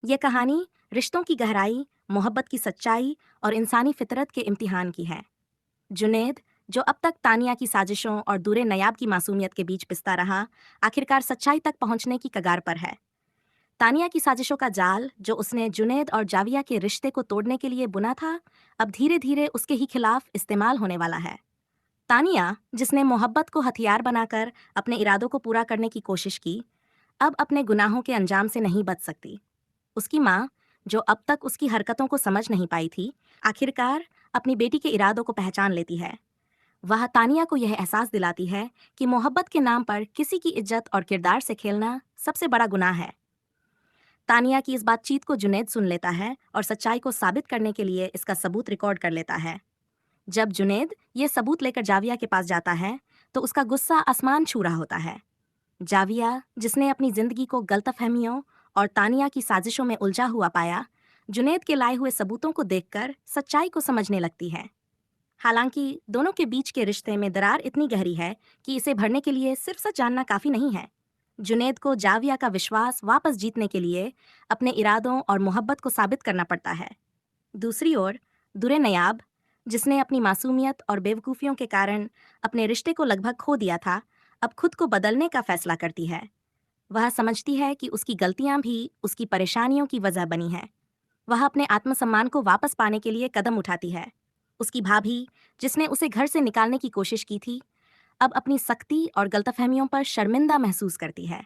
ये कहानी रिश्तों की गहराई, मोहब्बत की सच्चाई और इंसानी फितरत के इम्तिहान की है। जुनैद, जो अब तक तानिया की साजिशों और दूरे नयाब की मासूमियत के बीच पिसता रहा, आखिरकार सच्चाई तक पहुंचने की कगार पर है। तानिया की साजिशों का जाल, जो उसने जुनैद और जाविया के रिश्ते को तोड़ने के लिए बुना था, अब धीरे धीरे उसके ही खिलाफ इस्तेमाल होने वाला है। तानिया, जिसने मोहब्बत को हथियार बनाकर अपने इरादों को पूरा करने की कोशिश की, अब अपने गुनाहों के अंजाम से नहीं बच सकती। उसकी माँ, जो अब तक उसकी हरकतों को समझ नहीं पाई थी, आखिरकार अपनी बेटी के इरादों को पहचान लेती है। वह तानिया को यह एहसास दिलाती है कि मोहब्बत के नाम पर किसी की इज्जत और किरदार से खेलना सबसे बड़ा गुनाह है। तानिया की इस बातचीत को जुनैद सुन लेता है और सच्चाई को साबित करने के लिए इसका सबूत रिकॉर्ड कर लेता है। जब जुनैद ये सबूत लेकर जाविया के पास जाता है, तो उसका गुस्सा आसमान छू रहा होता है। जाविया, जिसने अपनी जिंदगी को गलतफहमियों और तानिया की साजिशों में उलझा हुआ पाया, जुनैद के लाए हुए सबूतों को देखकर सच्चाई को समझने लगती है। हालांकि दोनों के बीच के रिश्ते में दरार इतनी गहरी है कि इसे भरने के लिए सिर्फ सच जानना काफी नहीं है। जुनैद को जाविया का विश्वास वापस जीतने के लिए अपने इरादों और मोहब्बत को साबित करना पड़ता है। दूसरी ओर, दुरे नयाब, जिसने अपनी मासूमियत और बेवकूफ़ियों के कारण अपने रिश्ते को लगभग खो दिया था, अब खुद को बदलने का फैसला करती है। वह समझती है कि उसकी गलतियां भी उसकी परेशानियों की वजह बनी हैं। वह अपने आत्मसम्मान को वापस पाने के लिए कदम उठाती है। उसकी भाभी, जिसने उसे घर से निकालने की कोशिश की थी, अब अपनी सख्ती और गलतफहमियों पर शर्मिंदा महसूस करती है।